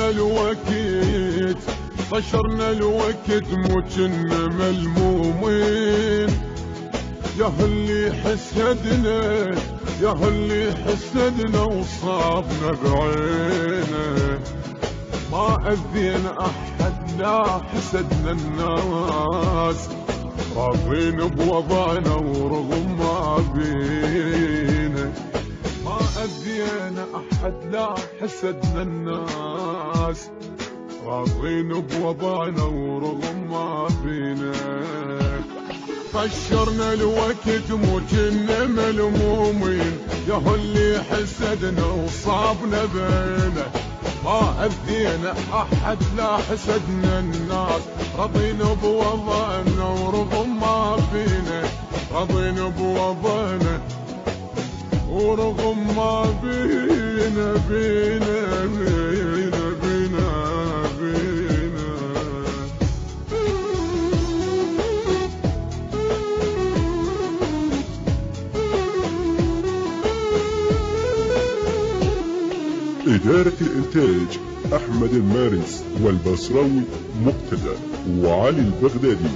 طشرنا الوقت طشرنا الوقت مو كنا ملمومين، يا اللي حسدنا يا اللي حسدنا وصابنا بعينه، ما أذينا أحد لا حسدنا الناس، راضين بوضعنا ورغم ما بينا، ما أذينا أحد لا حسدنا الناس، راضين بوضعنا ورغم ما بينا. طشرنا الوقت مو كنا ملمومين، يا اللي حسدنا وصابنا بينه، ما أذينا أحد لا حسدنا الناس، رضينا بوضعنا ورغم ما فينا، رضينا بوضعنا ورغم ما بينا بينا بينا بينا بينا. إدارة الإنتاج أحمد المارس والبصراوي مقتدى وعلي البغدادي.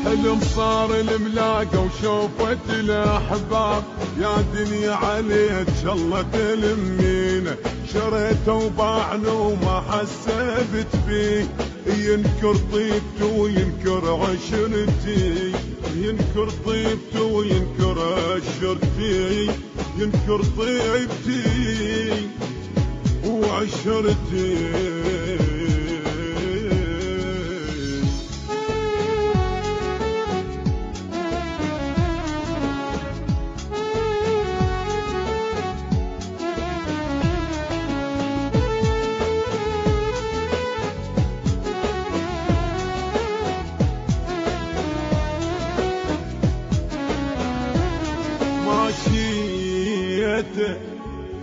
حلم صار الملاقة وشوفت الأحباب، يا دنيا عليك الله تلمينا، شريته وباعنا وما حسبت فيه، ينكر طيبته وينكر عشرتي، ينكر طيبته وينكر عشرتي، ينكر طيبتي وعشرتي.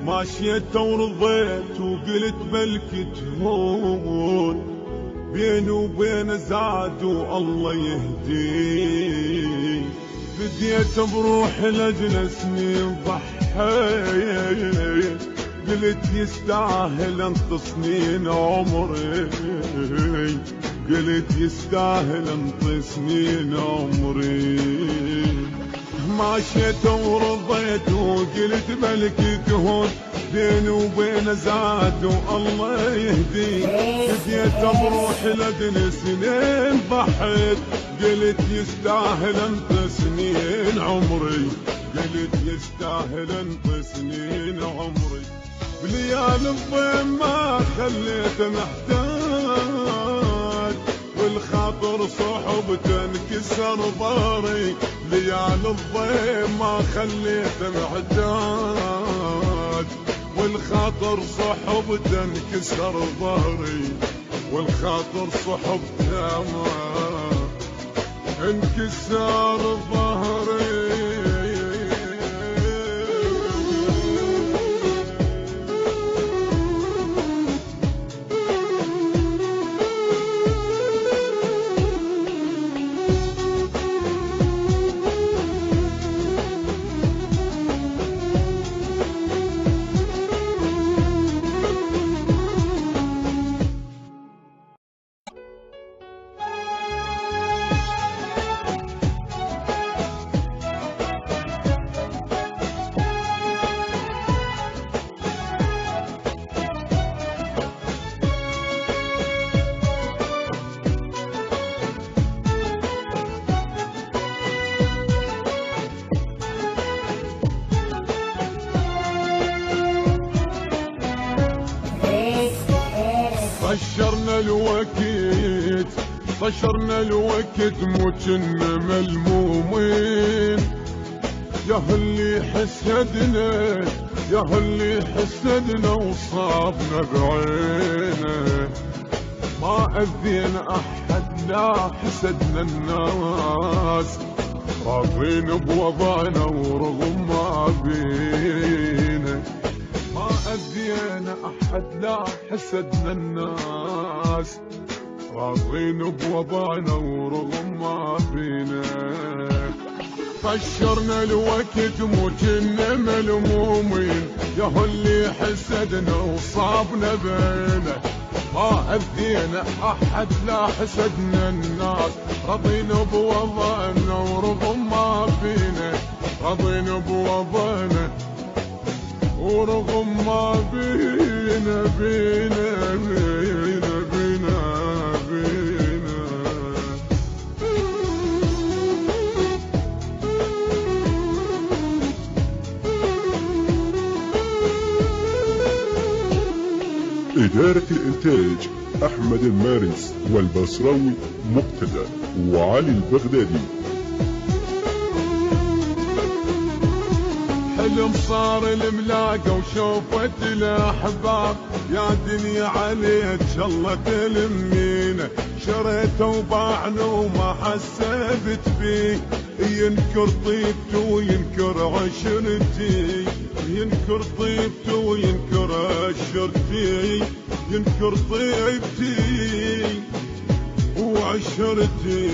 ماشيت ورضيت وقلت بلكي تهون، بيني وبين زاد والله يهدي، بديت بروح لجل سنين ضحيت، قلت يستاهل انت سنين عمري، قلت يستاهل انت سنين عمري. ماشيت ورضيت وقلت بلكي تهون، بيني وبين زاد والله يهدي، بديت بروح لدن سنين ضحيت، قلت يستاهل انت سنين عمري، قلت يستاهل انت سنين عمري. بليال الضيم ما خليته محتاج، والخاطر صحبته انكسر ضاري، ليال الضيم ما خليته محتاج، والخاطر صحبته انكسر ظهري، والخاطر صحبته ما انكسر ظهري. طشرنا الوقت مو كنا ملمومين، يا اللي حسدنا يا اللي حسدنا وصابنا بعينه، ما أذينا أحد لا حسدنا الناس، راضين بوضعنا ورغم ما بينا، ما أذينا أحد لا حسدنا الناس، راضين بوضعنا ورغم ما بينا. طشرنا الوقت مو كنا ملمومين، ياهو اللي حسدنا وصابنا بينه ما أذينا أحد لا حسدنا الناس، رضينا بوضعنا ورغم ما فينا، رضينا بوضعنا ورغم ما بينا بينا بينا بينا بينا. إدارة الإنتاج أحمد المارس والبصراوي مقتدى وعلي البغدادي. حلم صار الملاقة وشوفت الأحباب، يا دنيا عليك الله تلمينا، شريته وباعنا وما حسبت بيه، ينكر طيبته وينكر عشرتي، ينكر طيبته وينكر عشرتي، ينكر طيبتي وعشرتي.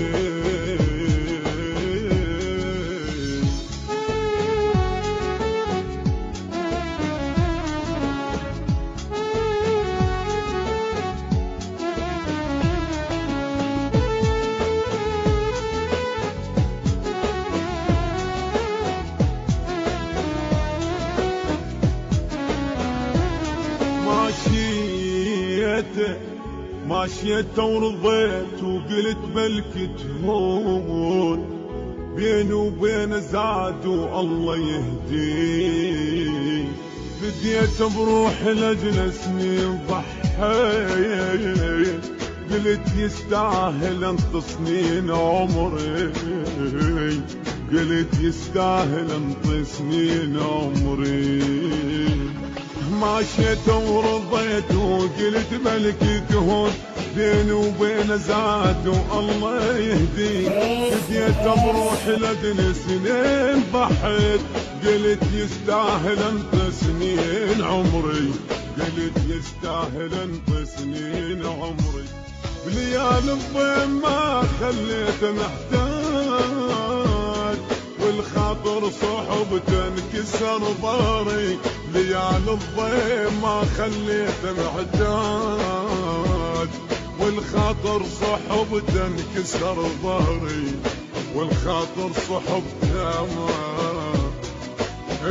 ماشيت ورضيت وقلت بلكي تهون، بيني وبين زاد والله يهدي، بديت بروح لجل سنين ضحيت، قلت يستاهل انت سنين عمري، قلت يستاهل انت سنين عمري. ماشيت ورضيت وقلت ملكي تهون، بيني وبين زاد والله يهدي، بديت بروح لدن سنين ضحيت، قلت يستاهل انت سنين عمري، قلت يستاهل انت سنين عمري. بليالي الضيم ما خليته محتاج، والخاطر صحبته انكسر ضهري، ليالي الضيم ما خليته محتاج، والخاطر صحبته انكسر ظهري، والخاطر صحبته ما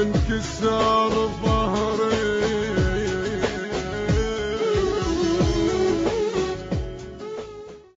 انكسر ظهري.